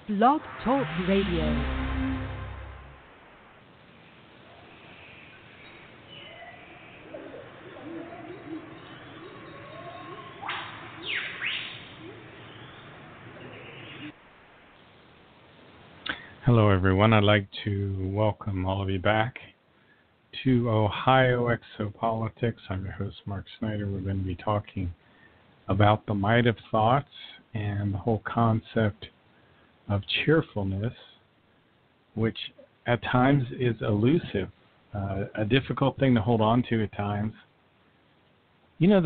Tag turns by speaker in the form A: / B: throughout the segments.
A: Blog Talk Radio.
B: Hello, everyone. I'd like to welcome all of you back to Ohio Exopolitics. I'm your host, Mark Snyder. We're going to be talking about the might of thoughts and the whole concept of cheerfulness, which at times is elusive, a difficult thing to hold on to at times. You know,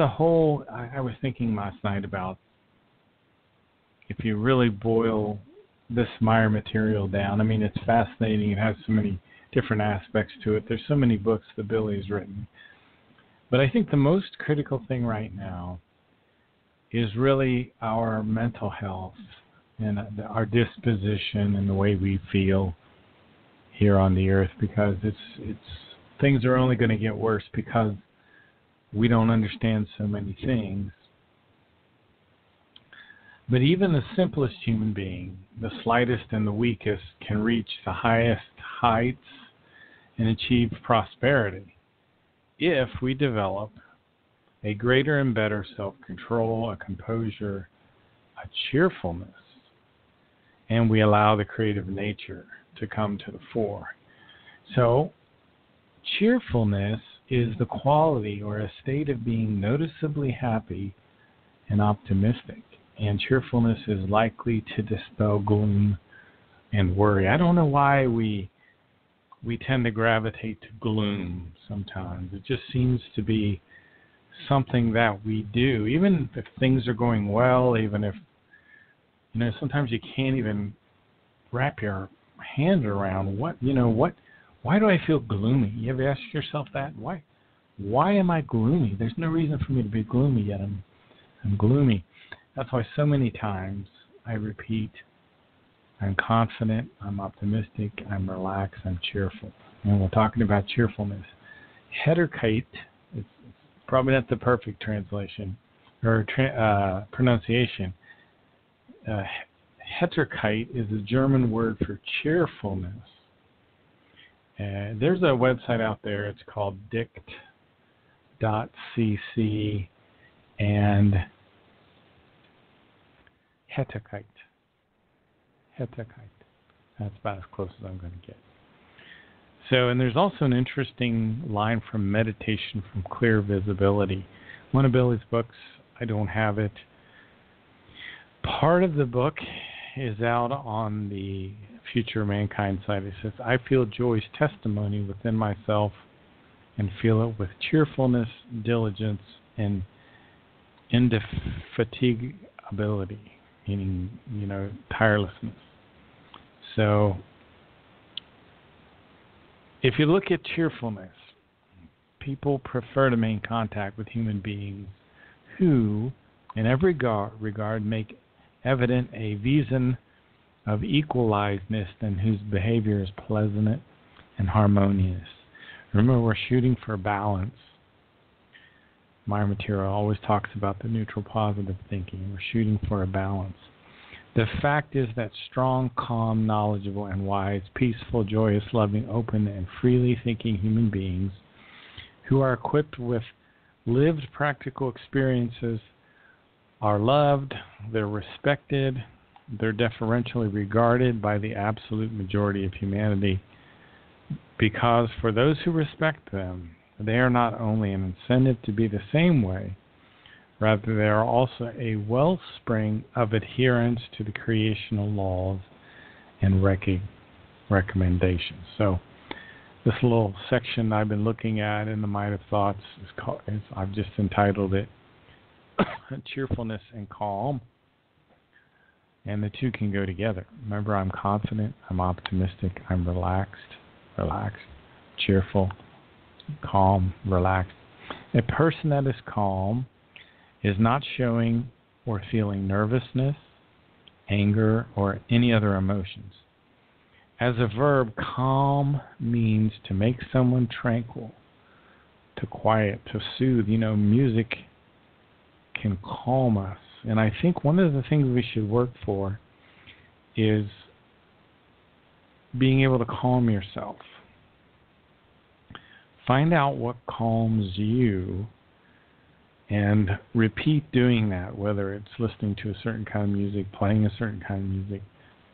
B: I was thinking last night about if you really boil this Meyer material down. I mean, it's fascinating. It has so many different aspects to it. There's so many books that Billy has written. But I think the most critical thing right now is really our mental health and our disposition and the way we feel here on the earth, because it's things are only going to get worse because we don't understand so many things. But even the simplest human being, the slightest and the weakest, can reach the highest heights and achieve prosperity if we develop a greater and better self-control, a composure, a cheerfulness, and we allow the creative nature to come to the fore. So, cheerfulness is the quality or a state of being noticeably happy and optimistic. And cheerfulness is likely to dispel gloom and worry. I don't know why we tend to gravitate to gloom sometimes. It just seems to be something that we do, even if things are going well, even if, sometimes you can't even wrap your hand around why do I feel gloomy? You ever ask yourself that? Why am I gloomy? There's no reason for me to be gloomy, yet I'm gloomy. That's why so many times I repeat, I'm confident, I'm optimistic, I'm relaxed, I'm cheerful. And we're talking about cheerfulness. Heterkeit, it's probably not the perfect translation or pronunciation. Heterkeit is a German word for cheerfulness. There's a website out there, it's called dict.cc, and Heterkeit. That's about as close as I'm going to get. So, and there's also an interesting line from Meditation from Clear Visibility. One of Billy's books, I don't have it. Part of the book is out on the Future of Mankind site. It says, I feel joy's testimony within myself and feel it with cheerfulness, diligence, and indefatigability. Meaning, tirelessness. So, if you look at cheerfulness, people prefer to maintain contact with human beings who, in every regard, make evident a Wesen of equalisedness and whose behavior is pleasant and harmonious. Remember, we're shooting for balance. My material always talks about the neutral positive thinking. We're shooting for a balance. The fact is that strong, calm, knowledgeable, and wise, peaceful, joyous, loving, open, and freely thinking human beings who are equipped with lived practical experiences are loved, they're respected, they're deferentially regarded by the absolute majority of humanity, because for those who respect them, they are not only an incentive to be the same way, rather they are also a wellspring of adherence to the creational laws and recommendations. So this little section I've been looking at in the Might of Thoughts I've just entitled it Cheerfulness and Calm, and the two can go together. Remember, I'm confident, I'm optimistic, I'm relaxed, cheerful, calm, relaxed. A person that is calm is not showing or feeling nervousness, anger, or any other emotions. As a verb, calm means to make someone tranquil, to quiet, to soothe. Music can calm us. And I think one of the things we should work for is being able to calm yourself. Find out what calms you and repeat doing that, whether it's listening to a certain kind of music, playing a certain kind of music,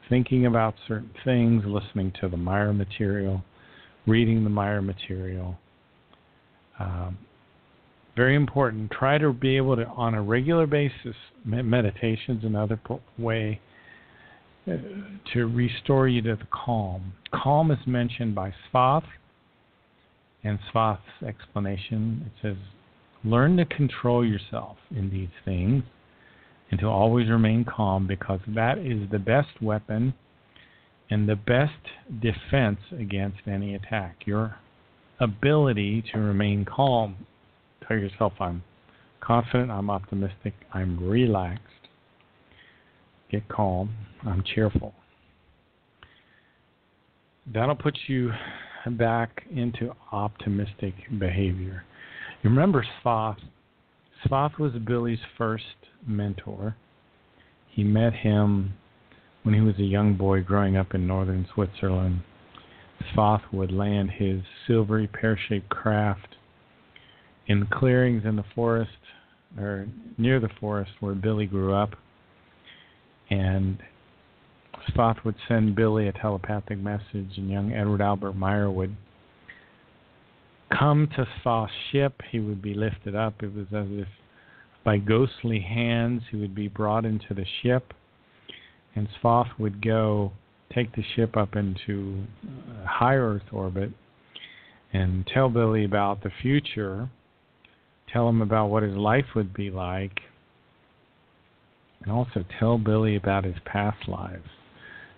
B: thinking about certain things, listening to the Meyer material, reading the Meyer material. Very important. Try to be able to, on a regular basis, meditation's another way to restore you to the calm. Calm is mentioned by Soothe, and Sothe's explanation. It says, learn to control yourself in these things and to always remain calm, because that is the best weapon and the best defense against any attack. Your ability to remain calm. Tell yourself, I'm confident, I'm optimistic, I'm relaxed. Get calm, I'm cheerful. That'll put you back into optimistic behavior. You remember Soothe. Soothe was Billy's first mentor. He met him when he was a young boy growing up in northern Switzerland. Soothe would land his silvery pear-shaped craft in clearings in the forest, or near the forest where Billy grew up. And Soothe would send Billy a telepathic message, and young Edward Albert Meyer would come to Sothe's ship. He would be lifted up. It was as if by ghostly hands he would be brought into the ship, and Soothe would go take the ship up into high Earth orbit and tell Billy about the future, tell him about what his life would be like, and also tell Billy about his past lives.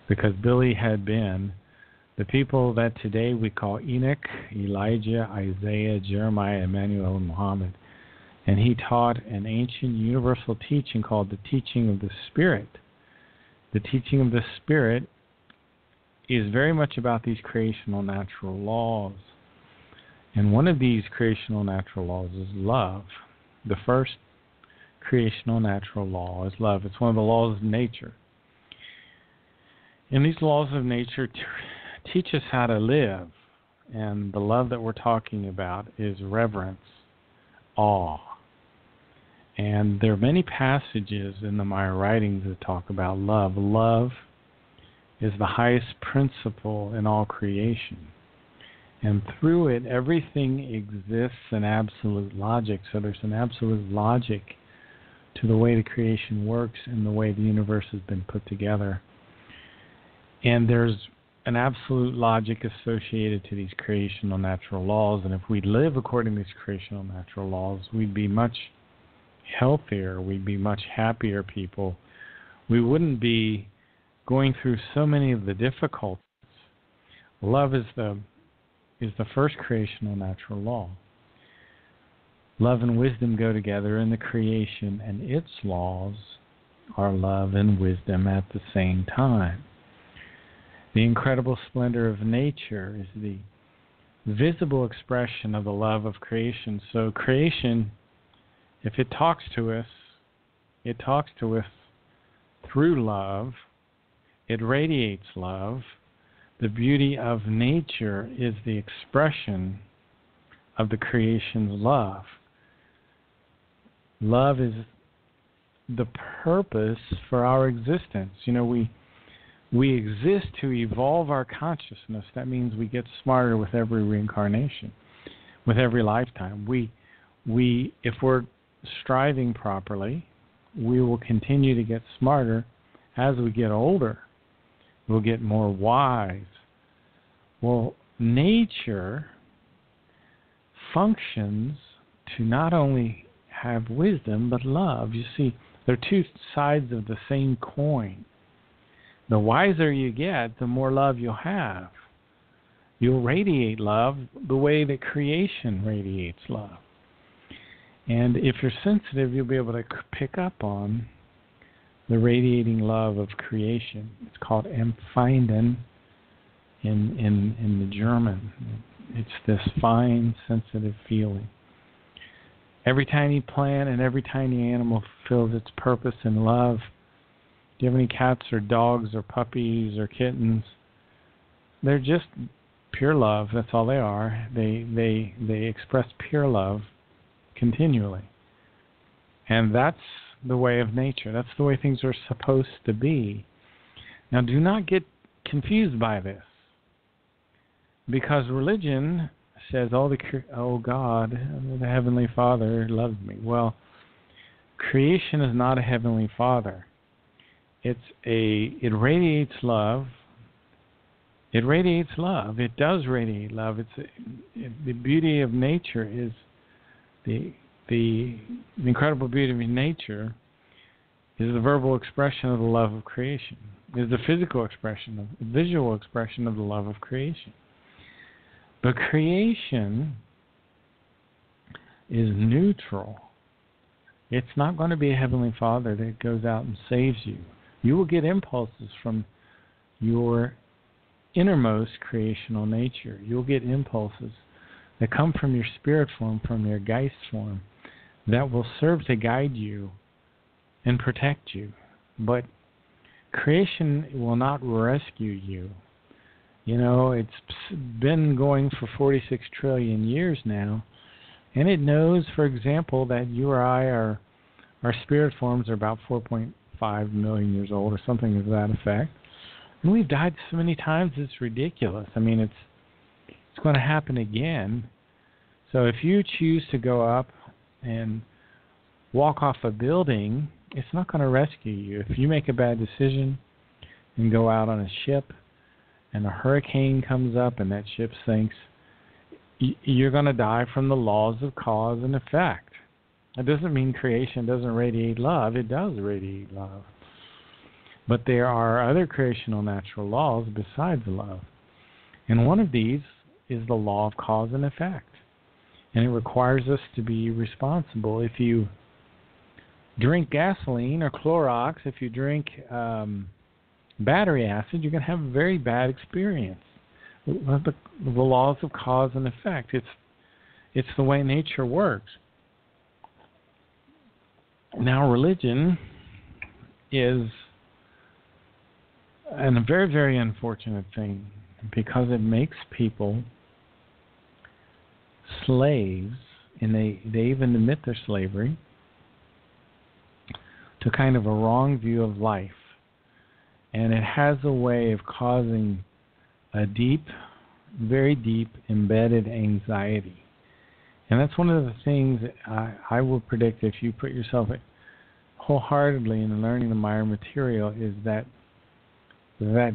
B: Because Billy had been the people that today we call Enoch, Elijah, Isaiah, Jeremiah, Emmanuel, and Muhammad. And he taught an ancient universal teaching called the teaching of the Spirit. The teaching of the Spirit is very much about these creational natural laws. And one of these creational natural laws is love. The first creational natural law is love. It's one of the laws of nature. And these laws of nature teach us how to live. And the love that we're talking about is reverence, awe. And there are many passages in the Meyer writings that talk about love. Love is the highest principle in all creation. And through it, everything exists in absolute logic. So there's an absolute logic to the way the creation works and the way the universe has been put together. And there's an absolute logic associated to these creational natural laws. And if we live according to these creational natural laws, we'd be much healthier, we'd be much happier people. We wouldn't be going through so many of the difficulties. Love is the first creational natural law. Love and wisdom go together in the creation, and its laws are love and wisdom at the same time. The incredible splendor of nature is the visible expression of the love of creation. So creation, if it talks to us through love. It radiates love. The beauty of nature is the expression of the creation's love. Love is the purpose for our existence. You know, we exist to evolve our consciousness. That means we get smarter with every reincarnation, with every lifetime. We if we're striving properly, we will continue to get smarter as we get older. We'll get more wise. Well, nature functions to not only have wisdom, but love. You see, they're two sides of the same coin. The wiser you get, the more love you'll have. You'll radiate love the way that creation radiates love. And if you're sensitive, you'll be able to pick up on the radiating love of creation. It's called Empfinden in the German. It's this fine, sensitive feeling. Every tiny plant and every tiny animal fulfills its purpose in love. Do you have any cats or dogs or puppies or kittens? they're just pure love. That's all they are. They express pure love continually. And that's the way of nature. That's the way things are supposed to be. Now, do not get confused by this, because religion says, "Oh God, the Heavenly Father loves me." Well, creation is not a Heavenly Father. It radiates love. It radiates love. It does radiate love. The beauty of nature is the incredible beauty of nature is the verbal expression of the love of creation. Is the physical expression, the visual expression of the love of creation. But creation is neutral. It's not going to be a Heavenly Father that goes out and saves you. You will get impulses from your innermost creational nature. You'll get impulses that come from your spirit form, from your Geist form, that will serve to guide you and protect you. But creation will not rescue you. You know, it's been going for 46 trillion years now, and it knows, for example, that you or I our spirit forms are about 4.5 million years old or something to that effect. And we've died so many times, it's ridiculous. I mean, it's going to happen again. So if you choose to go up and walk off a building, it's not going to rescue you. If you make a bad decision and go out on a ship and a hurricane comes up and that ship sinks, you're going to die from the laws of cause and effect. It doesn't mean creation doesn't radiate love. It does radiate love. But there are other creational natural laws besides love. And one of these is the law of cause and effect. And it requires us to be responsible. If you drink gasoline or Clorox, if you drink battery acid, you're going to have a very bad experience. The laws of cause and effect. It's the way nature works. Now, religion is a very, very unfortunate thing, because it makes people slaves, and they even admit their slavery, to kind of a wrong view of life. And it has a way of causing a deep, very deep, embedded anxiety. And that's one of the things that I will predict, if you put yourself wholeheartedly in learning the Maya material, is that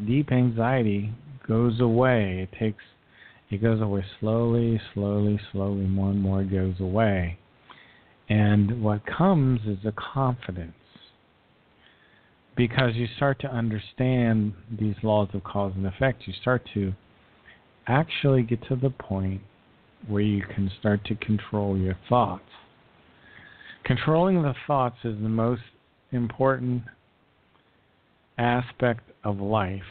B: deep anxiety goes away. It goes away slowly, slowly, slowly. More and more it goes away. And what comes is a confidence, because you start to understand these laws of cause and effect. You start to actually get to the point where you can start to control your thoughts. Controlling the thoughts is the most important aspect of life.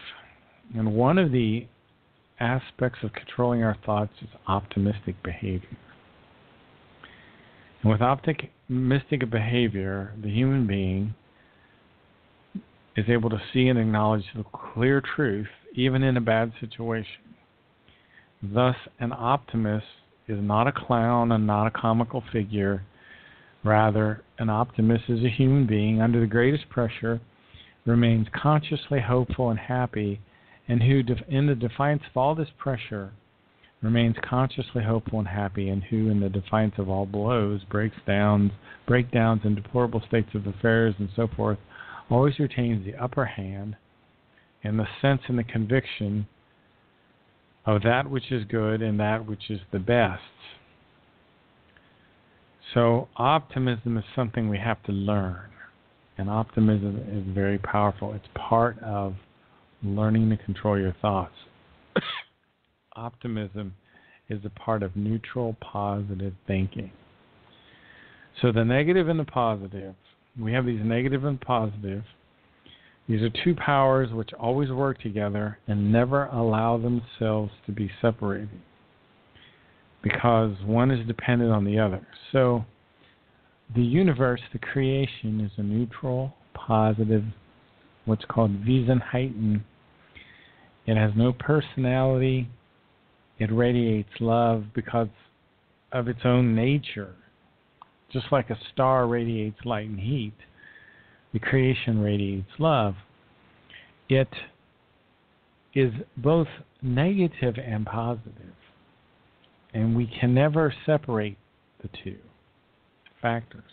B: And one of the aspects of controlling our thoughts is optimistic behavior. And with optimistic behavior, the human being is able to see and acknowledge the clear truth, even in a bad situation. Thus, an optimist is not a clown and not a comical figure. Rather, an optimist is a human being under the greatest pressure, remains consciously hopeful and happy, and who, in the defiance of all this pressure, remains consciously hopeful and happy, and who, in the defiance of all blows, breakdowns and deplorable states of affairs and so forth, always retains the upper hand and the sense and the conviction of that which is good and that which is the best. So optimism is something we have to learn. And optimism is very powerful. It's part of learning to control your thoughts. Optimism is a part of neutral, positive thinking. So the negative and the positive, we have these negative and positive. These are two powers which always work together and never allow themselves to be separated, because one is dependent on the other. So the universe, the creation, is a neutral, positive, what's called Wesen. It has no personality. It radiates love because of its own nature. Just like a star radiates light and heat, the creation radiates love. It is both negative and positive, and we can never separate the two factors.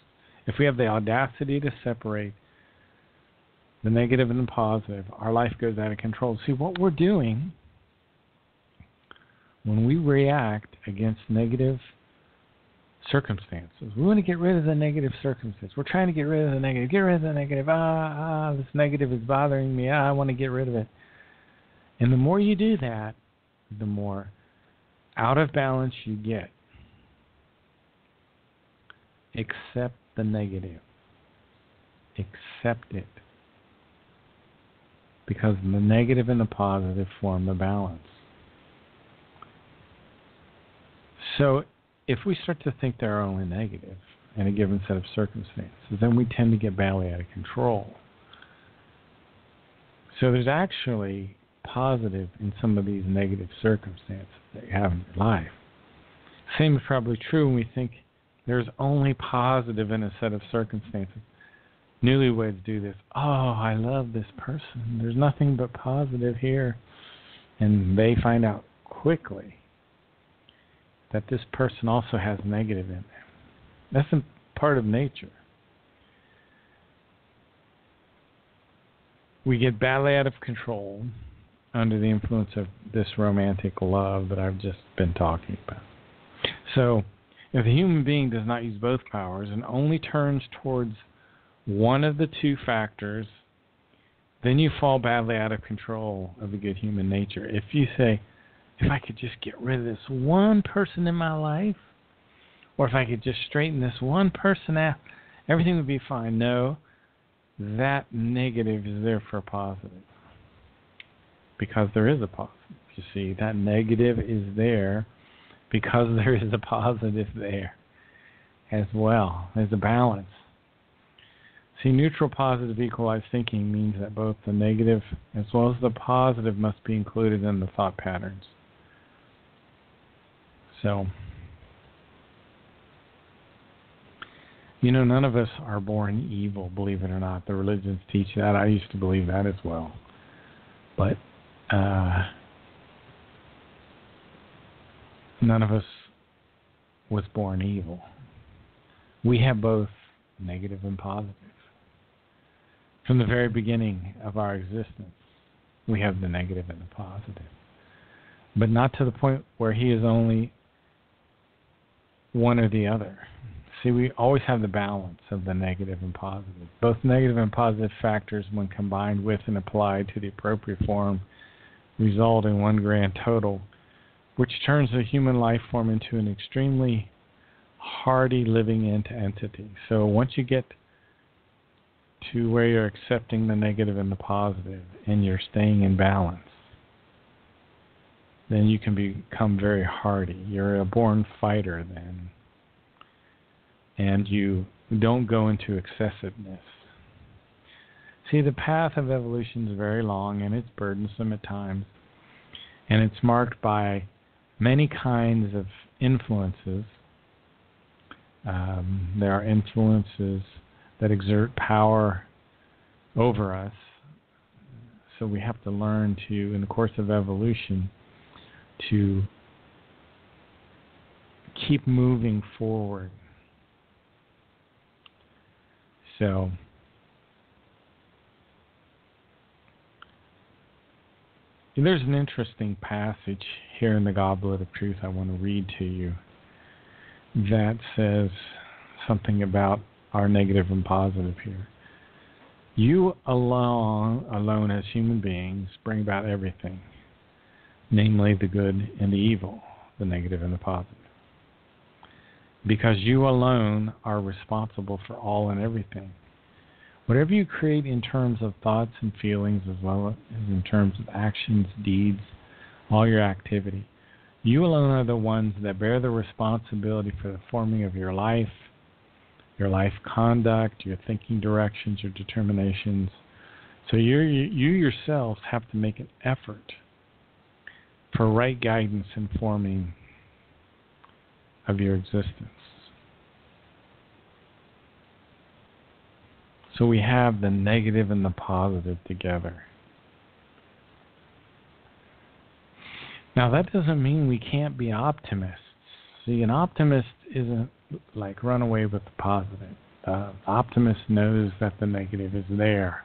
B: If we have the audacity to separate the negative and the positive, our life goes out of control. See, what we're doing when we react against negative circumstances, we want to get rid of the negative circumstance. We're trying to get rid of the negative. Get rid of the negative. This negative is bothering me. I want to get rid of it. And the more you do that, the more out of balance you get. Accept the negative. Accept it. Because the negative and the positive form a balance. So if we start to think they're only negative in a given set of circumstances, then we tend to get badly out of control. So there's actually positive in some of these negative circumstances that you have in your life. Same is probably true when we think there's only positive in a set of circumstances. Newlyweds do this. Oh, I love this person. There's nothing but positive here. And they find out quickly that this person also has negative in them. That's a part of nature. We get badly out of control under the influence of this romantic love that I've just been talking about. So, if a human being does not use both powers and only turns towards one of the two factors, then you fall badly out of control of the good human nature. If you say, if I could just get rid of this one person in my life, or if I could just straighten this one person out, everything would be fine. No, that negative is there for a positive. Because there is a positive. You see, that negative is there because there is a positive there as well. There's a balance. See, neutral, positive, equalized thinking means that both the negative as well as the positive must be included in the thought patterns. So, none of us are born evil, believe it or not. The religions teach that. I used to believe that as well. But none of us was born evil. We have both negative and positive. From the very beginning of our existence, we have the negative and the positive. But not to the point where he is only one or the other. See, we always have the balance of the negative and positive. Both negative and positive factors, when combined with and applied to the appropriate form, result in one grand total, which turns the human life form into an extremely hardy living entity. So once you get to where you're accepting the negative and the positive and you're staying in balance, then you can become very hardy. You're a born fighter then. And you don't go into excessiveness. See, the path of evolution is very long and it's burdensome at times. And it's marked by many kinds of influences. There are influences that exert power over us. So we have to learn to, in the course of evolution, to keep moving forward. So, there's an interesting passage here in the Goblet of Truth I want to read to you that says something about our negative and positive here. You alone as human beings bring about everything, namely the good and the evil, the negative and the positive. Because you alone are responsible for all and everything. Whatever you create in terms of thoughts and feelings as well as in terms of actions, deeds, all your activity, you alone are the ones that bear the responsibility for the forming of your life conduct, your thinking directions, your determinations. So you yourselves have to make an effort for right guidance and forming of your existence. So we have the negative and the positive together. Now that doesn't mean we can't be optimists. See, an optimist isn't like run away with the positive. The optimist knows that the negative is there.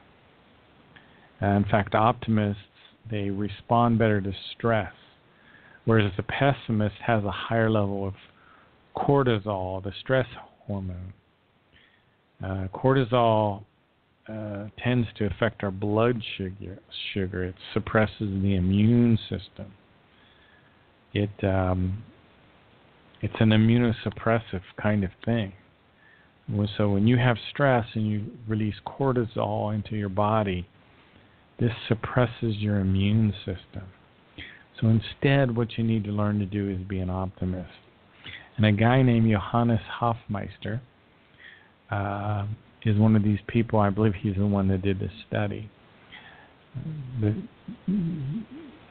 B: In fact, optimists, they respond better to stress, whereas the pessimist has a higher level of cortisol, the stress hormone. Cortisol tends to affect our blood sugar. It suppresses the immune system. It's an immunosuppressive kind of thing. So when you have stress and you release cortisol into your body, this suppresses your immune system. So instead, what you need to learn to do is be an optimist. And a guy named Johannes Hofmeister is one of these people. I believe he's the one that did this study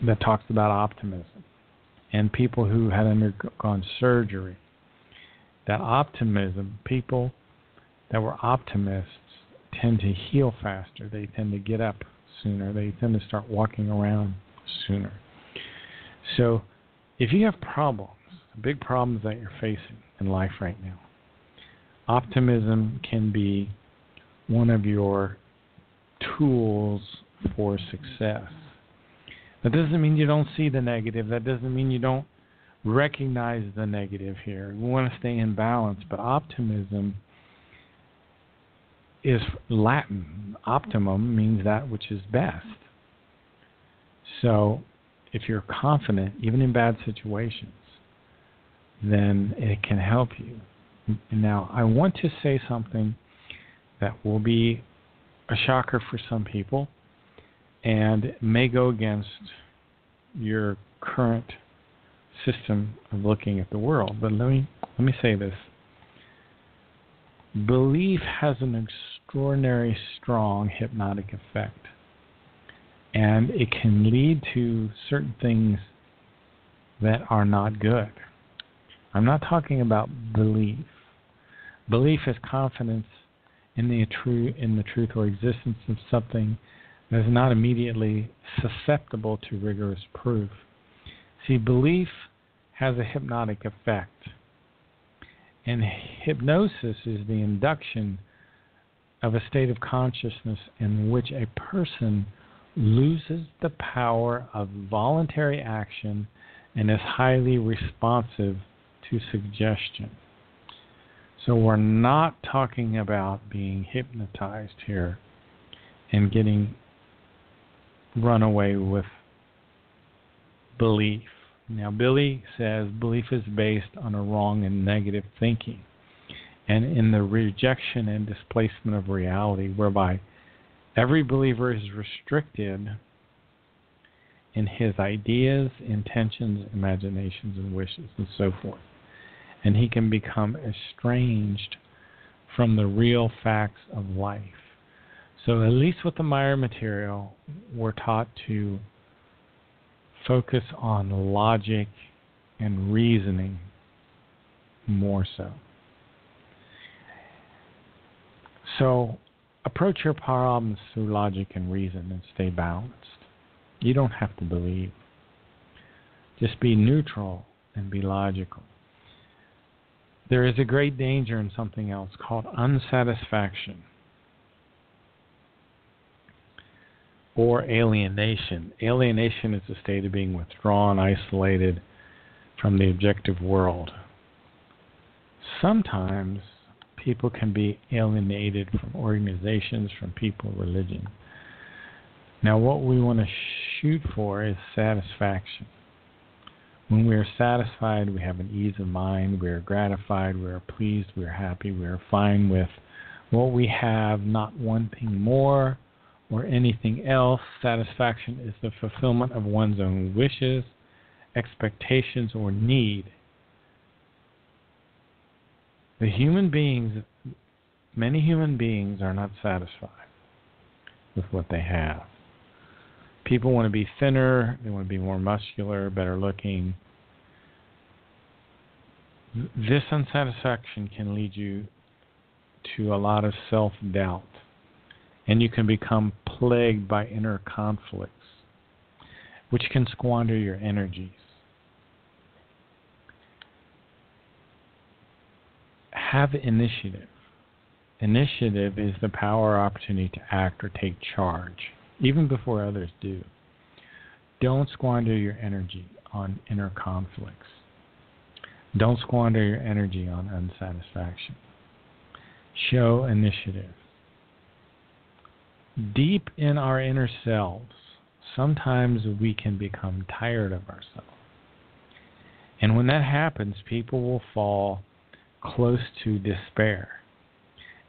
B: that talks about optimism. And people who had undergone surgery, that optimism, people that were optimists tend to heal faster. They tend to get up sooner. They tend to start walking around sooner. So if you have problems, big problems that you're facing in life right now, optimism can be one of your tools for success. That doesn't mean you don't see the negative. That doesn't mean you don't recognize the negative here. We want to stay in balance, but optimism is Latin. Optimum means that which is best. So if you're confident, even in bad situations, then it can help you. Now, I want to say something that will be a shocker for some people and may go against your current system of looking at the world. But let me say this. Belief has an extraordinary strong hypnotic effect. And it can lead to certain things that are not good. I'm not talking about belief. Belief is confidence in the truth or existence of something that is not immediately susceptible to rigorous proof. See, belief has a hypnotic effect. And hypnosis is the induction of a state of consciousness in which a person loses the power of voluntary action and is highly responsive to suggestion. So we're not talking about being hypnotized here and getting run away with belief. Now, Billy says belief is based on a wrong and negative thinking and in the rejection and displacement of reality, whereby every believer is restricted in his ideas, intentions, imaginations, and wishes, and so forth. And he can become estranged from the real facts of life. So at least with the Meyer material, we're taught to focus on logic and reasoning more so. So approach your problems through logic and reason and stay balanced. You don't have to believe. Just be neutral and be logical. There is a great danger in something else called unsatisfaction or alienation. Alienation is a state of being withdrawn, isolated from the objective world. Sometimes people can be alienated from organizations, from people, religion. Now, what we want to shoot for is satisfaction. When we are satisfied, we have an ease of mind, we are gratified, we are pleased, we are happy, we are fine with what we have, not wanting more or anything else. Satisfaction is the fulfillment of one's own wishes, expectations, or need. Many human beings are not satisfied with what they have. People want to be thinner, they want to be more muscular, better looking. This unsatisfaction can lead you to a lot of self-doubt, and you can become plagued by inner conflicts, which can squander your energies. Have initiative. Initiative is the power or opportunity to act or take charge, even before others do. Don't squander your energy on inner conflicts. Don't squander your energy on unsatisfaction. Show initiative. Deep in our inner selves, sometimes we can become tired of ourselves. And when that happens, people will fall close to despair.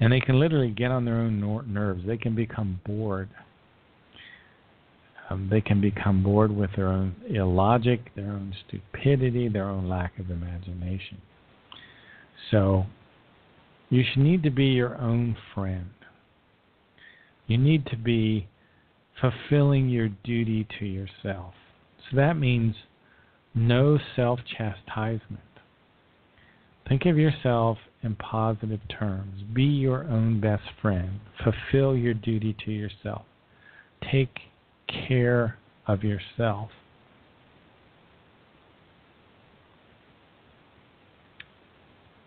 B: And they can literally get on their own nerves. They can become bored. They can become bored with their own illogic, their own stupidity, their own lack of imagination. So you should need to be your own friend. You need to be fulfilling your duty to yourself. So that means no self-chastisement. Think of yourself in positive terms. Be your own best friend. Fulfill your duty to yourself. Take care of yourself.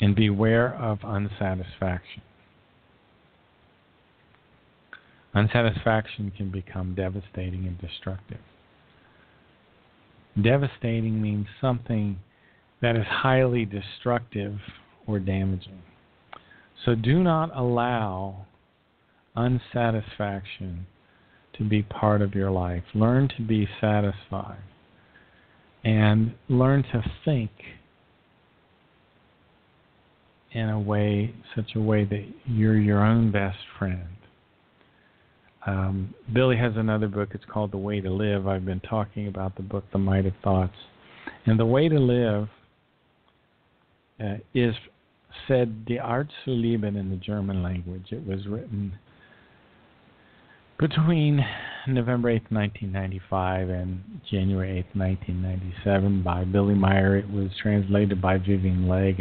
B: And beware of unsatisfaction. Unsatisfaction can become devastating and destructive. Devastating means something that is highly destructive or damaging. So do not allow unsatisfaction to be part of your life. Learn to be satisfied and learn to think in such a way that you're your own best friend. Billy has another book. It's called The Way to Live. I've been talking about the book, The Might of Thoughts. And the way to live is said Die Art zu Leben in the German language. It was written between November 8th, 1995 and January 8th, 1997 by Billy Meyer. It was translated by Vivian Legge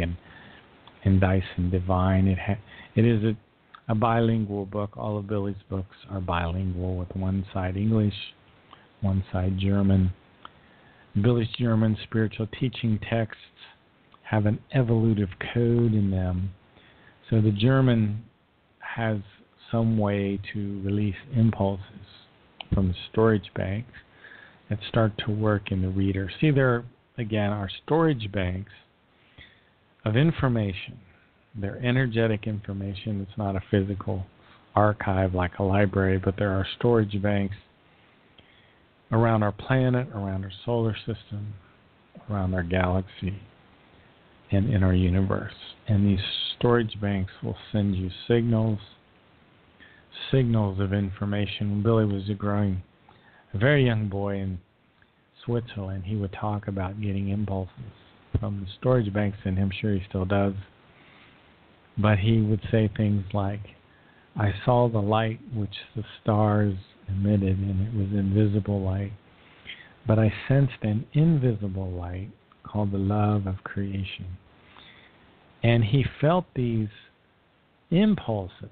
B: and Dyson Devine. It is a bilingual book. All of Billy's books are bilingual with one side English, one side German. Billy's German spiritual teaching texts have an evolutive code in them. So the German has some way to release impulses from the storage banks that start to work in the reader. See, there, again, are storage banks of information. They're energetic information. It's not a physical archive like a library, but there are storage banks around our planet, around our solar system, around our galaxy, and in our universe. And these storage banks will send you signals of information. When Billy was a very young boy in Switzerland, he would talk about getting impulses from the storage banks, and I'm sure he still does. But he would say things like, I saw the light which the stars emitted, and it was invisible light. But I sensed an invisible light called the love of creation. And he felt these impulses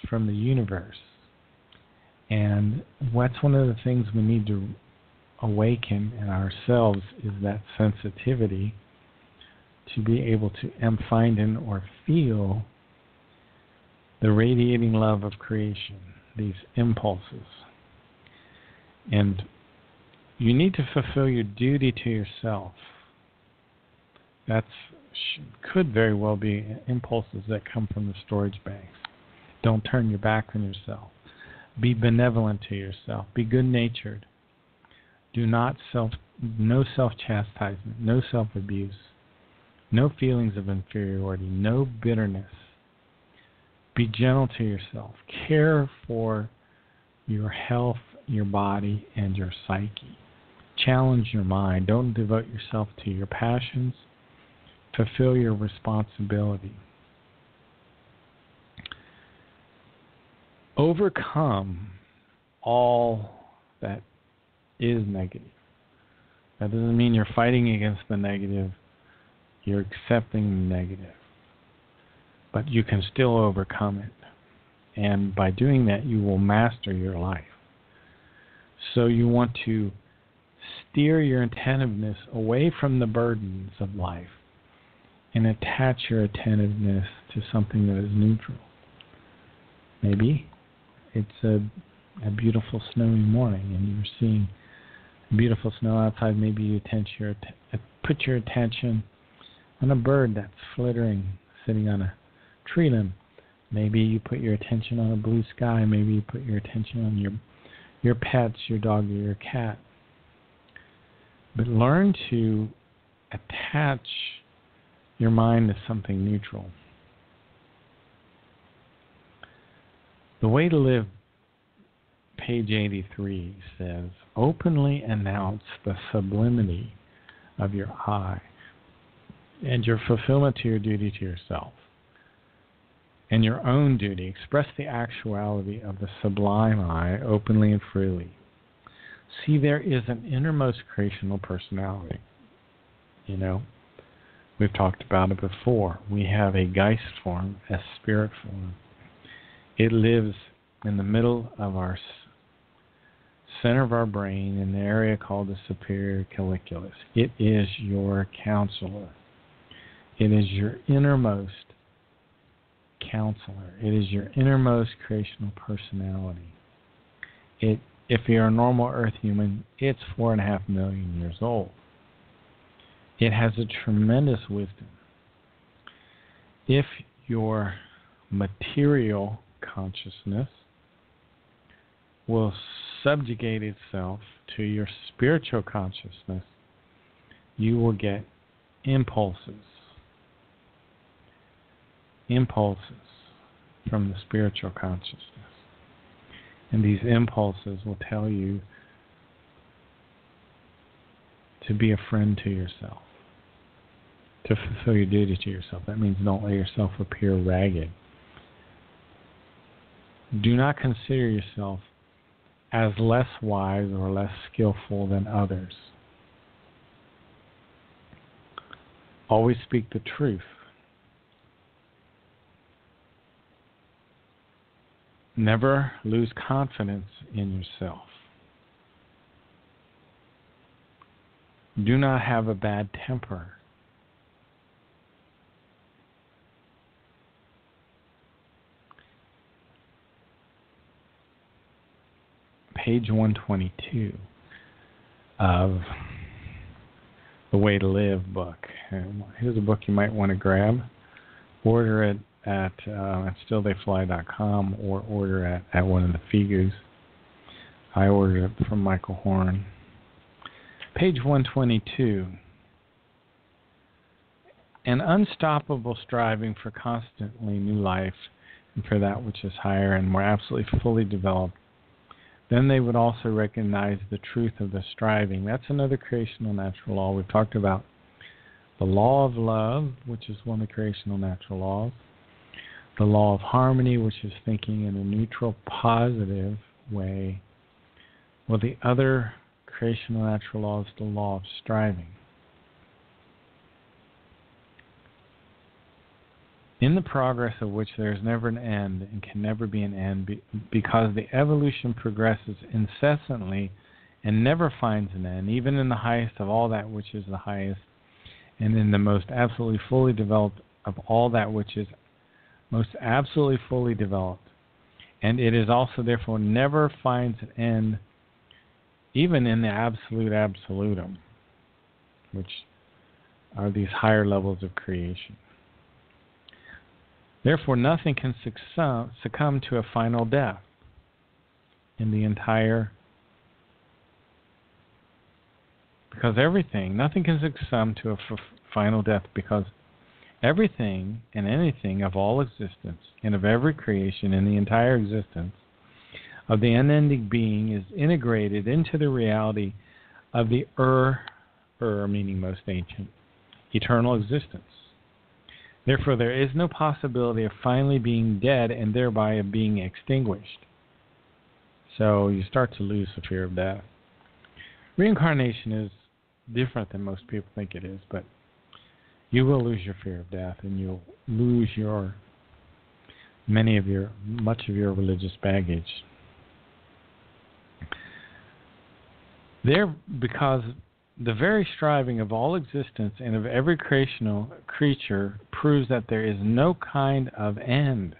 B: from the universe. And what's one of the things we need to awaken in ourselves is that sensitivity to be able to find in or feel the radiating love of creation, these impulses. And you need to fulfill your duty to yourself. That could very well be impulses that come from the storage banks. Don't turn your back on yourself. Be benevolent to yourself. Be good-natured. No self-chastisement, no self-abuse, no feelings of inferiority, no bitterness. Be gentle to yourself. Care for your health, your body, and your psyche. Challenge your mind. Don't devote yourself to your passions. Fulfill your responsibility. Overcome all that is negative. That doesn't mean you're fighting against the negative. You're accepting the negative. But you can still overcome it. And by doing that, you will master your life. So you want to steer your attentiveness away from the burdens of life and attach your attentiveness to something that is neutral. Maybe it's a beautiful snowy morning and you're seeing beautiful snow outside. Maybe you put your attention on a bird that's flittering, sitting on a tree limb. Maybe you put your attention on a blue sky. Maybe you put your attention on your pets, your dog or your cat. But learn to attach your mind to something neutral. The Way to Live, page 83, says, openly announce the sublimity of your I and your fulfillment to your duty to yourself. And your own duty, express the actuality of the sublime I openly and freely. See, there is an innermost creational personality. You know, we've talked about it before. We have a Geist form, a spirit form. It lives in the middle of our center of our brain in the area called the superior colliculus. It is your counselor. It is your innermost counselor. It is your innermost creational personality. If you're a normal Earth human, it's 4.5 million years old. It has a tremendous wisdom. If your material consciousness will subjugate itself to your spiritual consciousness, you will get impulses from the spiritual consciousness. And these impulses will tell you to be a friend to yourself, to fulfill your duty to yourself. That means don't let yourself appear ragged. Do not consider yourself as less wise or less skillful than others. Always speak the truth. Never lose confidence in yourself. Do not have a bad temper. Page 122 of the Way to Live book. Here's a book you might want to grab. Order it at stilltheyfly.com or order at one of the figures. I ordered it from Michael Horn. Page 122. An unstoppable striving for constantly new life and for that which is higher and more absolutely fully developed. Then they would also recognize the truth of the striving. That's another creational natural law. We've talked about the law of love, which is one of the creational natural laws. The law of harmony, which is thinking in a neutral, positive way. Well, the other creational natural law is the law of striving. In the progress of which there is never an end and can never be an end, because the evolution progresses incessantly and never finds an end, even in the highest of all that which is the highest, and in the most absolutely fully developed of all that which is most absolutely fully developed. And it is also therefore never finds an end, even in the absolute absolutum, which are these higher levels of creation. Therefore, nothing can succumb to a final death in the entire, because nothing can succumb to a final death, because everything and anything of all existence and of every creation in the entire existence of the unending being is integrated into the reality of the meaning most ancient, eternal existence. Therefore, there is no possibility of finally being dead and thereby of being extinguished. So you start to lose the fear of death. Reincarnation is different than most people think it is, but you will lose your fear of death, and you'll lose much of your religious baggage. Because the very striving of all existence and of every creational creature proves that there is no kind of end,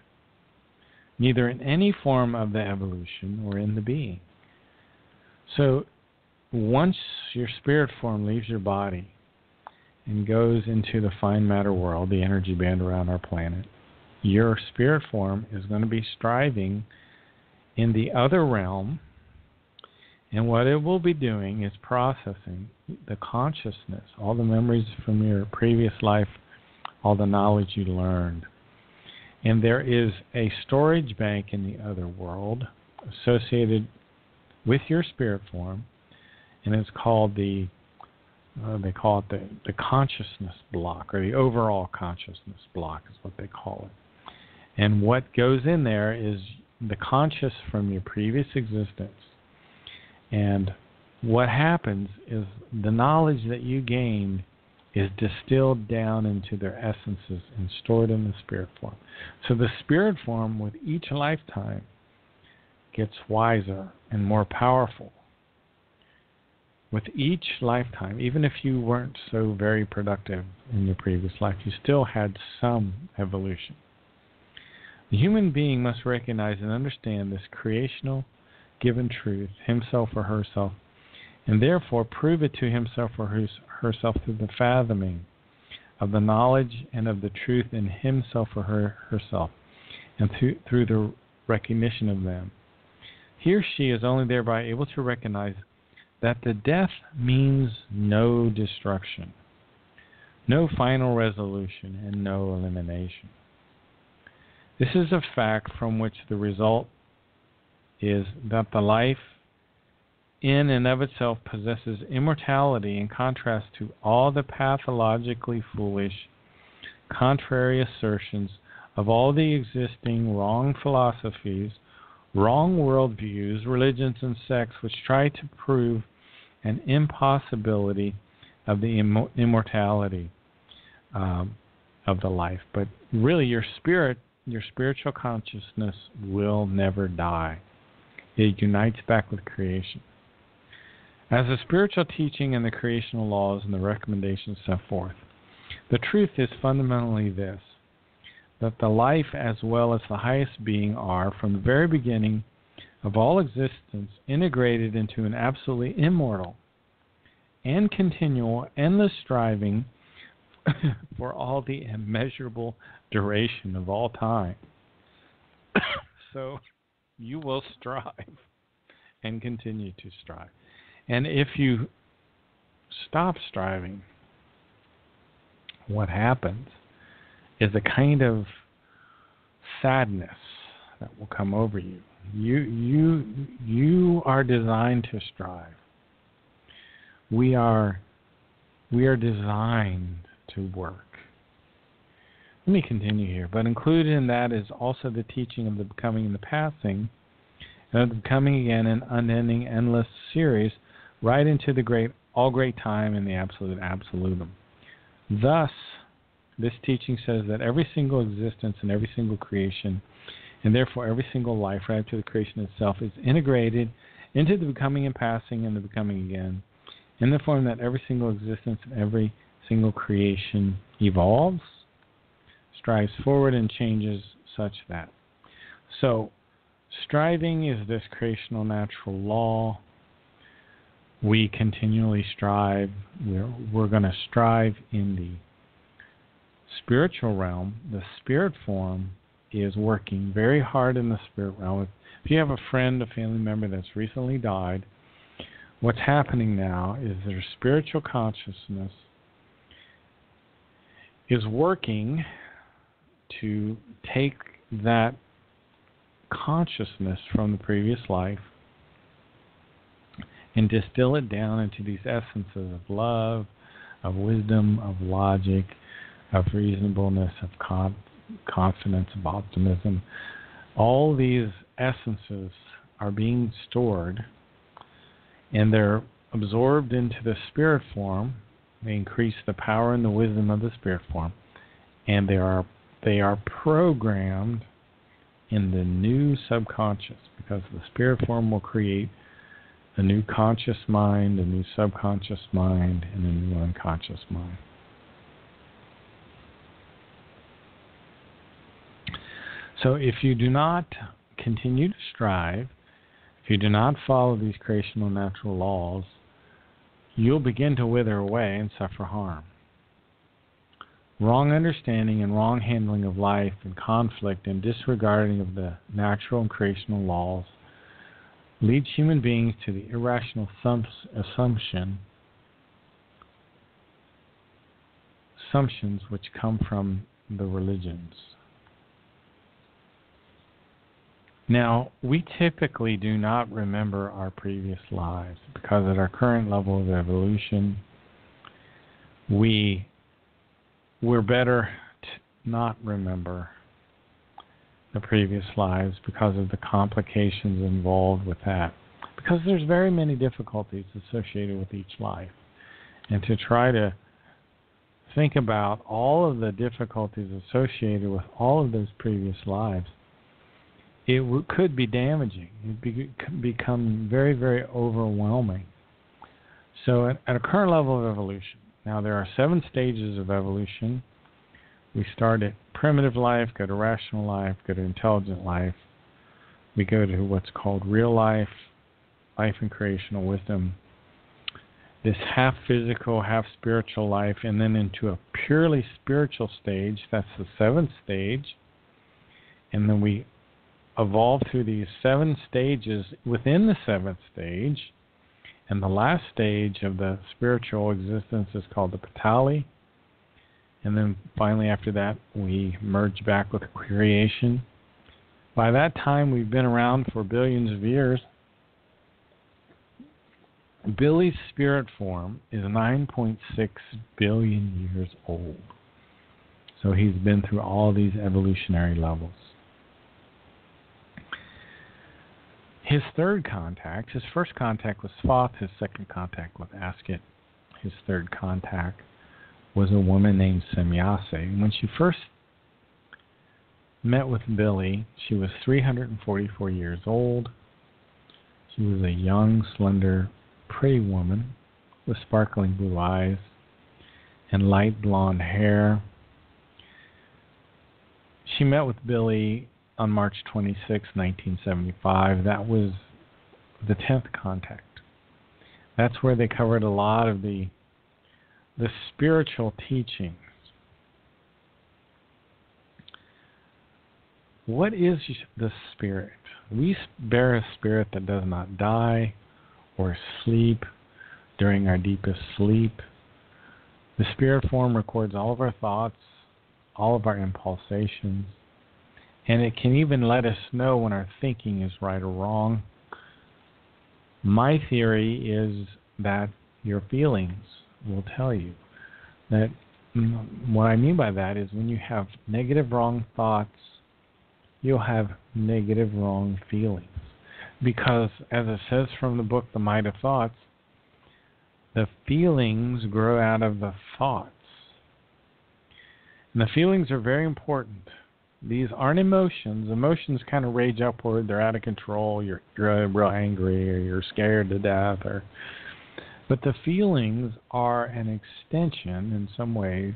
B: neither in any form of the evolution or in the being. So once your spirit form leaves your body and goes into the fine matter world, the energy band around our planet, your spirit form is going to be striving in the other realm, and what it will be doing is processing the consciousness, all the memories from your previous life, all the knowledge you learned. And there is a storage bank in the other world associated with your spirit form, and it's called they call it the consciousness block, or the overall consciousness block is what they call it. And what goes in there is the conscious from your previous existence. And what happens is the knowledge that you gained is distilled down into their essences and stored in the spirit form. So the spirit form with each lifetime gets wiser and more powerful. With each lifetime, even if you weren't so very productive in your previous life, you still had some evolution. The human being must recognize and understand this creational given truth, himself or herself, and therefore prove it to himself or herself through the fathoming of the knowledge and of the truth in himself or herself, and through the recognition of them. He or she is only thereby able to recognize that the death means no destruction, no final resolution, and no elimination. This is a fact from which the result is that the life in and of itself possesses immortality in contrast to all the pathologically foolish, contrary assertions of all the existing wrong philosophies, wrong worldviews, religions, and sects which try to prove an impossibility of the immortality of the life. But really, your spiritual consciousness will never die. It unites back with creation. As the spiritual teaching and the creational laws and the recommendations set forth, the truth is fundamentally this, that the life as well as the highest being are, from the very beginning of all existence, integrated into an absolutely immortal and continual, endless striving for all the immeasurable duration of all time. So you will strive and continue to strive. And if you stop striving, what happens is a kind of sadness that will come over you. You are designed to strive. We are designed to work. Let me continue here. But included in that is also the teaching of the becoming and the passing, and of the becoming again, an unending, endless series, right into the all great time in the absolute absolutum. Thus, this teaching says that every single existence and every single creation, and therefore every single life, right up to the creation itself, is integrated into the becoming and passing and the becoming again, in the form that every single existence and every single creation evolves, strives forward, and changes such that. So, striving is this creational natural law. We continually strive. We're going to strive in the spiritual realm. The spirit form is working very hard in the spirit realm. If you have a friend, a family member that's recently died, what's happening now is their spiritual consciousness is working to take that consciousness from the previous life and distill it down into these essences of love, of wisdom, of logic, of reasonableness, of confidence, of optimism. All these essences are being stored, and they're absorbed into the spirit form, they increase the power and the wisdom of the spirit form, and they are programmed in the new subconscious, because the spirit form will create a new conscious mind, a new subconscious mind, and a new unconscious mind. So if you do not continue to strive, if you do not follow these creational natural laws, you'll begin to wither away and suffer harm. Wrong understanding and wrong handling of life and conflict and disregarding of the natural and creational laws leads human beings to the irrational assumptions which come from the religions. Now, we typically do not remember our previous lives because at our current level of evolution, we're better to not remember the previous lives because of the complications involved with that. Because there's very many difficulties associated with each life. And to try to think about all of the difficulties associated with all of those previous lives, it could be damaging. It could become very, very overwhelming. So at a current level of evolution, now there are 7 stages of evolution. We start at primitive life, go to rational life, go to intelligent life. We go to what's called real life, life and creational wisdom, this half physical, half spiritual life, and then into a purely spiritual stage. That's the 7th stage. And then we evolve through these 7 stages within the 7th stage. And the last stage of the spiritual existence is called the Patali. And then finally after that, we merge back with creation. By that time, we've been around for billions of years. Billy's spirit form is 9.6 billion years old. So he's been through all these evolutionary levels. His third contact, his first contact was Thoth, his second contact was Askit. His third contact was a woman named Semyase. And when she first met with Billy, she was 344 years old. She was a young, slender, pretty woman with sparkling blue eyes and light blonde hair. She met with Billy on March 26, 1975. That was the 10th contact. That's where they covered a lot of the spiritual teachings. What is the spirit? We bear a spirit that does not die or sleep during our deepest sleep. The spirit form records all of our thoughts, all of our impulsations, and it can even let us know when our thinking is right or wrong. My theory is that your feelings will tell you that. What I mean by that is when you have negative, wrong thoughts, you'll have negative, wrong feelings. Because, as it says from the book, The Might of Thoughts, the feelings grow out of the thoughts. And the feelings are very important. These aren't emotions. Emotions kind of rage upward. They're out of control. You're real angry or you're scared to death. But the feelings are an extension, in some ways,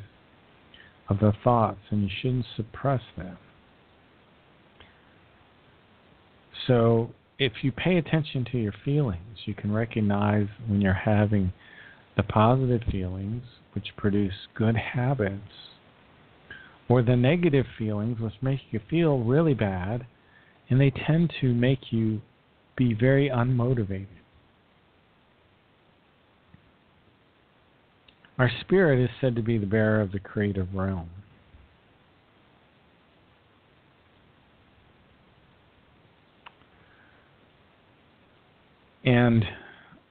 B: of the thoughts, and you shouldn't suppress them. So if you pay attention to your feelings, you can recognize when you're having the positive feelings, which produce good habits, or the negative feelings, which make you feel really bad, and they tend to make you be very unmotivated. Our spirit is said to be the bearer of the creative realm. And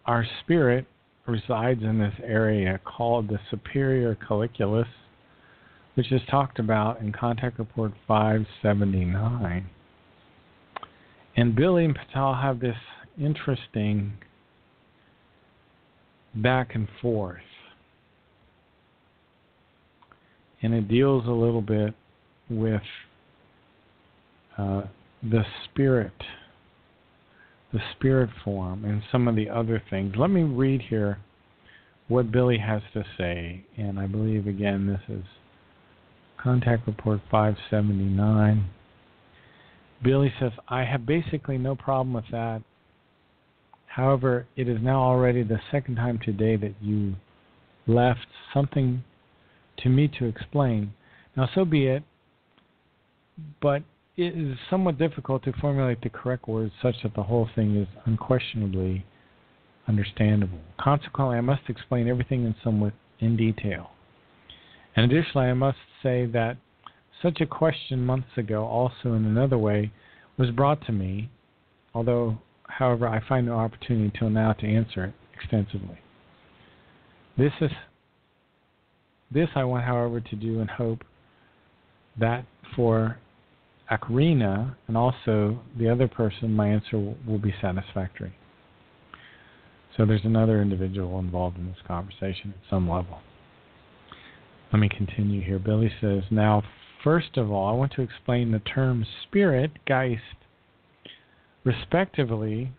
B: our spirit resides in this area called the superior colliculus, which is talked about in Contact Report 579. And Billy and Patel have this interesting back and forth. And it deals a little bit with the spirit form, and some of the other things. Let me read here what Billy has to say, and I believe, again, this is Contact Report 579. Billy says, I have basically no problem with that. However, it is now already the second time today that you left something to me to explain. Now, so be it, but it is somewhat difficult to formulate the correct words such that the whole thing is unquestionably understandable. Consequently, I must explain everything in detail. And additionally, I must say that such a question months ago, also in another way, was brought to me, although, however, I find no opportunity till now to answer it extensively. This I want, however, to do and hope that for Akarina and also the other person, my answer will be satisfactory. So there's another individual involved in this conversation at some level. Let me continue here. Billy says, now, first of all, I want to explain the term spirit, Geist, respectively,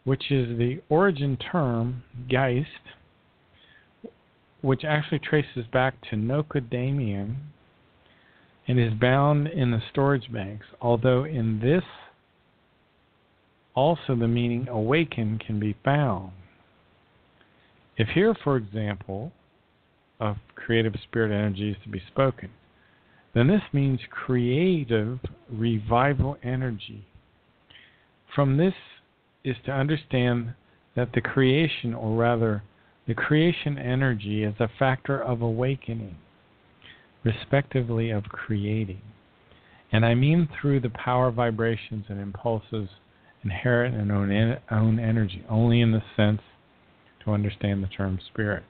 B: which is the origin term, Geist, which actually traces back to Nocodamian and is bound in the storage banks, although in this also the meaning awaken can be found. If here, for example, of creative spirit energy is to be spoken, then this means creative revival energy. From this is to understand that the creation, or rather the creation energy, is a factor of awakening, respectively of creating. And I mean through the power vibrations and impulses inherent in own energy, only in the sense to understand the term spirit.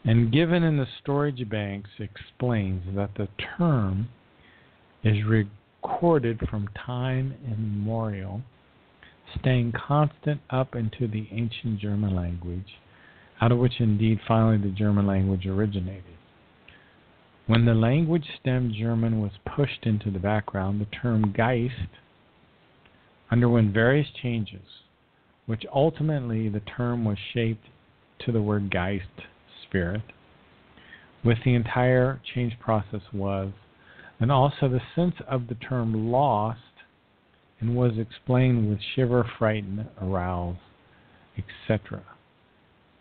B: And given in the storage banks explains that the term is recorded from time immemorial, staying constant up into the ancient German language, out of which indeed finally the German language originated. When the language stem German was pushed into the background, the term Geist underwent various changes, which ultimately the term was shaped to the word Geist, spirit, with the entire change process was, and also the sense of the term lost, and was explained with shiver, frighten, arouse, etc.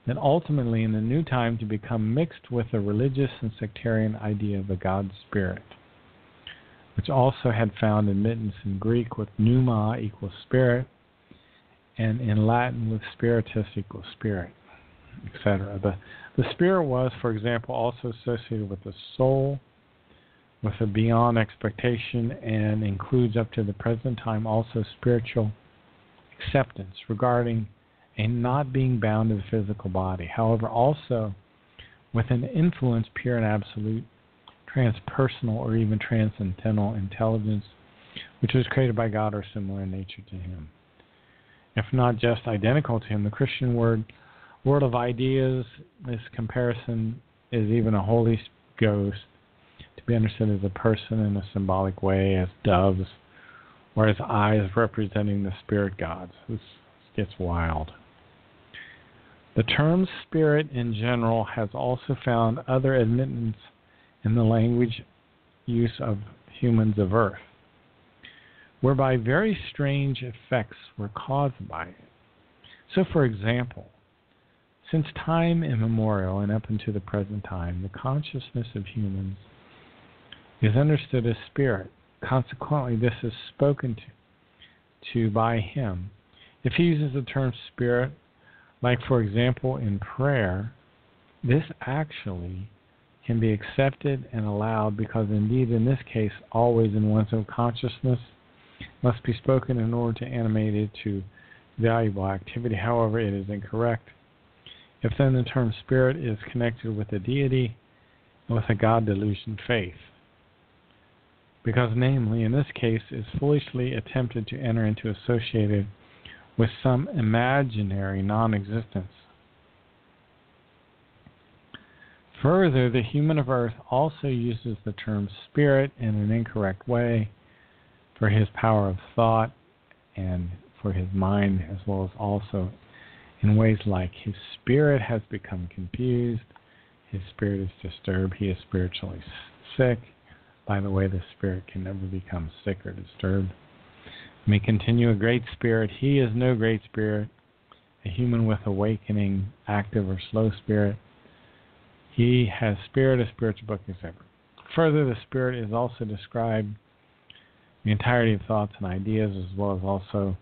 B: Then ultimately in the new time to become mixed with the religious and sectarian idea of the God Spirit, which also had found admittance in Greek with pneuma equals spirit, and in Latin with spiritus equals spirit, etc. The spirit was, for example, also associated with the soul, with a beyond expectation, and includes up to the present time also spiritual acceptance regarding a not being bound to the physical body. However, also with an influence pure and absolute, transpersonal or even transcendental intelligence, which was created by God or similar in nature to Him. If not just identical to Him, the Christian world of ideas, this comparison is even a Holy Ghost, to be understood as a person in a symbolic way, as doves, or as eyes representing the spirit gods. This gets wild. The term spirit in general has also found other admittance in the language use of humans of earth, whereby very strange effects were caused by it. So, for example, since time immemorial and up into the present time, the consciousness of humans is understood as spirit. Consequently, this is spoken to by him. If he uses the term spirit, like for example in prayer, this actually can be accepted and allowed because indeed in this case always in one's own consciousness must be spoken in order to animate it to valuable activity. However, it is incorrect if then the term spirit is connected with a deity and with a God delusion faith. Because namely, in this case, is foolishly attempted to enter into associated with some imaginary non-existence. Further, the human of Earth also uses the term spirit in an incorrect way for his power of thought and for his mind, as well as also in ways like his spirit has become confused, his spirit is disturbed, he is spiritually sick. By the way, the spirit can never become sick or disturbed. May continue a great spirit. He is no great spirit, a human with awakening, active or slow spirit. He has spirit, a spiritual book, etc. Further, the spirit is also described the entirety of thoughts and ideas, as well as also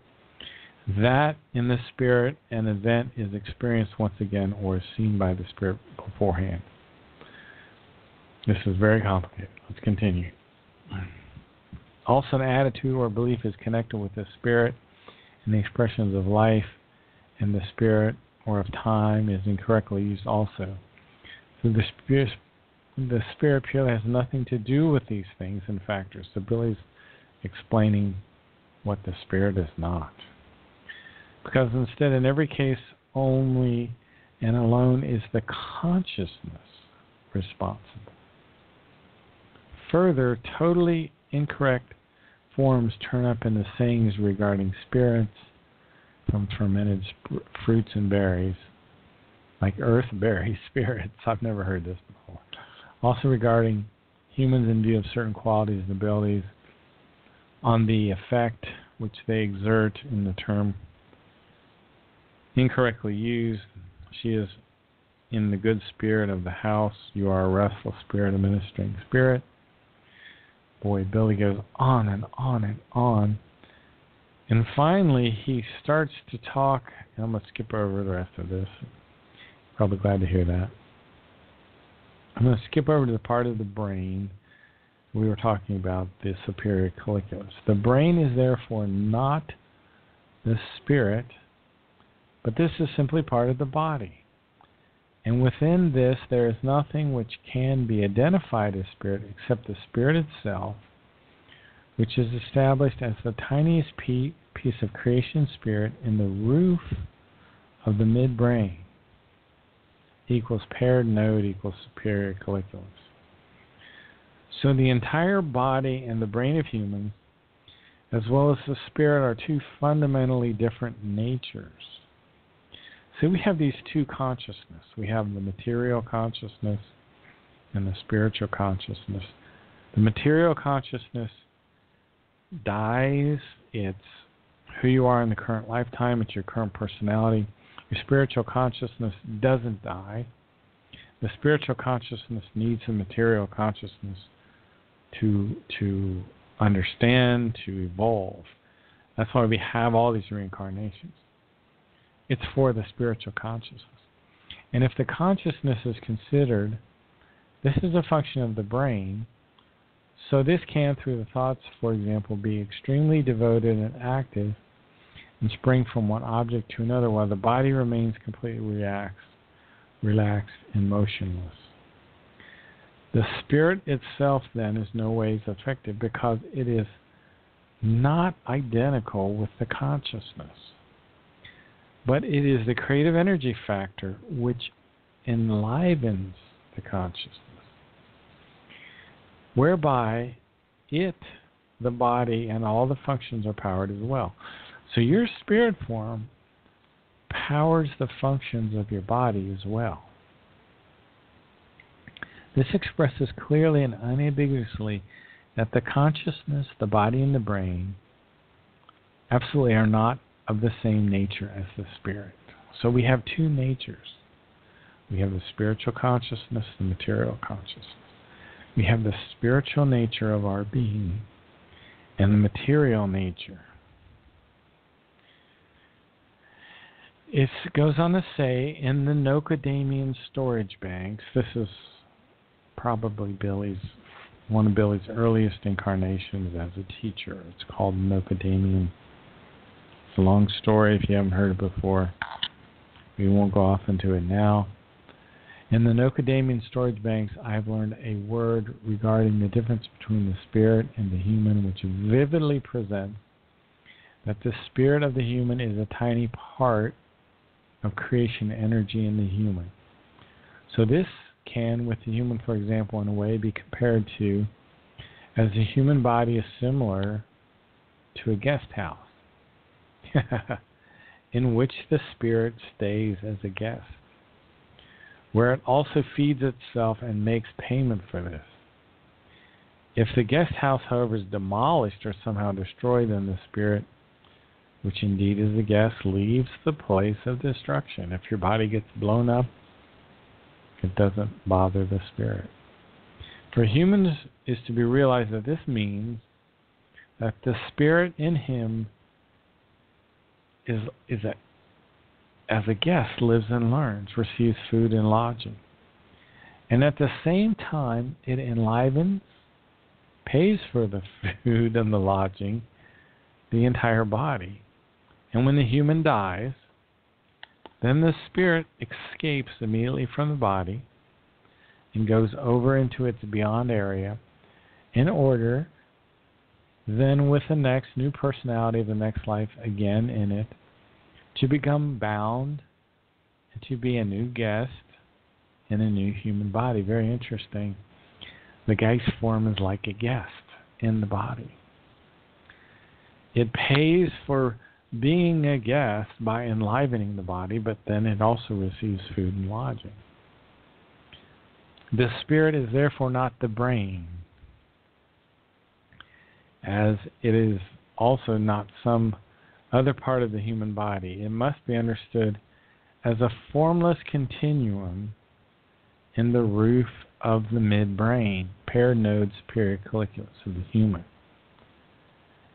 B: that in the spirit an event is experienced once again or is seen by the spirit beforehand. This is very complicated. Let's continue. Also, an attitude or belief is connected with the spirit and the expressions of life, and the spirit or of time is incorrectly used also. So the spirit purely has nothing to do with these things and factors. The Billy's explaining what the spirit is not. Because instead, in every case, only and alone is the consciousness responsible. Further, totally incorrect forms turn up in the sayings regarding spirits from fermented fruits and berries, like earth berry spirits. I've never heard this before. Also regarding humans in view of certain qualities and abilities, on the effect which they exert in the term incorrectly used. She is in the good spirit of the house. You are a restful spirit, a ministering spirit. Boy, Billy goes on and on and on. And finally, he starts to talk. I'm going to skip over the rest of this. Probably glad to hear that. I'm going to skip over to the part of the brain we were talking about, the superior colliculus. The brain is therefore not the spirit, but this is simply part of the body. And within this, there is nothing which can be identified as spirit except the spirit itself, which is established as the tiniest piece of creation spirit in the roof of the midbrain, equals paired node equals superior colliculus. So the entire body and the brain of humans, as well as the spirit, are two fundamentally different natures. So we have these two consciousness. We have the material consciousness and the spiritual consciousness. The material consciousness dies. It's who you are in the current lifetime. It's your current personality. Your spiritual consciousness doesn't die. The spiritual consciousness needs the material consciousness to understand, to evolve. That's why we have all these reincarnations. It's for the spiritual consciousness. And if the consciousness is considered, this is a function of the brain, so this can, through the thoughts, for example, be extremely devoted and active and spring from one object to another while the body remains completely relaxed and motionless. The spirit itself, then, is no ways affected because it is not identical with the consciousness. But it is the creative energy factor which enlivens the consciousness, whereby it, the body, and all the functions are powered as well. So your spirit form powers the functions of your body as well. This expresses clearly and unambiguously that the consciousness, the body, and the brain absolutely are not of the same nature as the spirit. So we have two natures. We have the spiritual consciousness, the material consciousness. We have the spiritual nature of our being and the material nature. It goes on to say, in the Nocadamian storage banks, this is probably one of Billy's earliest incarnations as a teacher. It's called Nocadamian. It's a long story if you haven't heard it before. We won't go off into it now. In the Nocadamian storage banks, I have learned a word regarding the difference between the spirit and the human, which vividly presents that the spirit of the human is a tiny part of creation energy in the human. So this can, with the human, for example, in a way be compared to as the human body is similar to a guest house in which the spirit stays as a guest, where it also feeds itself and makes payment for this. If the guest house, however, is demolished or somehow destroyed, then the spirit, which indeed is the guest, leaves the place of destruction. If your body gets blown up, it doesn't bother the spirit. For humans is to be realized that this means that the spirit in him as a guest lives and learns, receives food and lodging. And at the same time, it enlivens, pays for the food and the lodging, the entire body. And when the human dies, then the spirit escapes immediately from the body and goes over into its beyond area in order then with the next new personality of the next life again in it to become bound and to be a new guest in a new human body. Very interesting. The geist form is like a guest in the body. It pays for being a guest by enlivening the body, but then it also receives food and lodging. The spirit is therefore not the brain, as it is also not some other part of the human body. It must be understood as a formless continuum in the roof of the midbrain, paired nodes, period, colliculus of the human.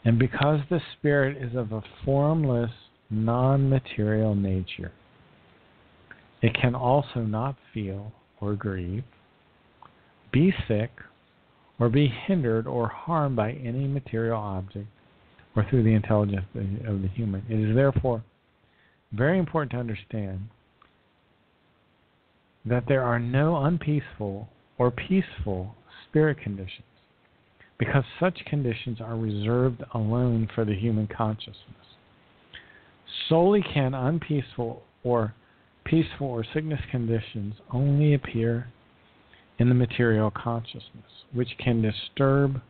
B: And because the spirit is of a formless, non-material nature, it can also not feel or grieve, be sick, or be hindered or harmed by any material object or through the intelligence of the human. It is therefore very important to understand that there are no unpeaceful or peaceful spirit conditions, because such conditions are reserved alone for the human consciousness. Solely can unpeaceful or peaceful or sickness conditions only appear in the material consciousness, which can disturb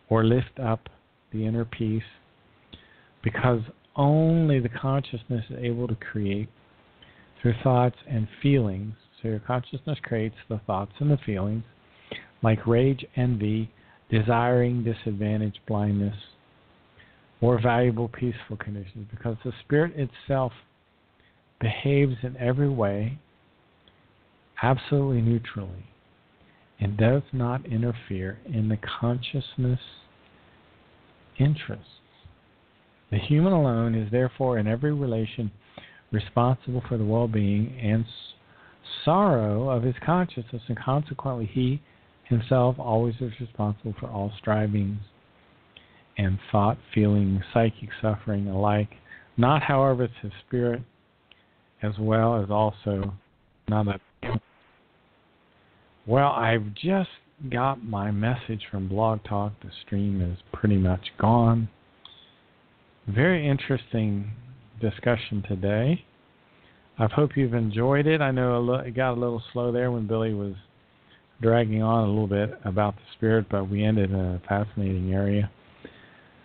B: or lift up the inner peace, because only the consciousness is able to create through thoughts and feelings. So your consciousness creates the thoughts and the feelings, like rage, envy, desiring, disadvantage, blindness, or valuable peaceful conditions, because the spirit itself behaves in every way absolutely neutrally and does not interfere in the consciousness interests. The human alone is therefore in every relation responsible for the well-being and sorrow of his consciousness, and consequently he himself always is responsible for all strivings and thought, feeling, psychic suffering alike. Not, however, it's his spirit, as well as also not a... Well, I've just got my message from Blog Talk. The stream is pretty much gone. Very interesting discussion today. I hope you've enjoyed it. I know it got a little slow there when Billy was dragging on a little bit about the spirit, but we ended in a fascinating area.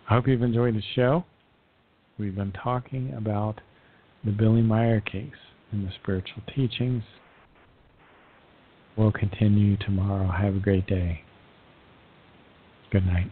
B: I hope you've enjoyed the show. We've been talking about the Billy Meyer case in the spiritual teachings. We'll continue tomorrow. Have a great day. Good night.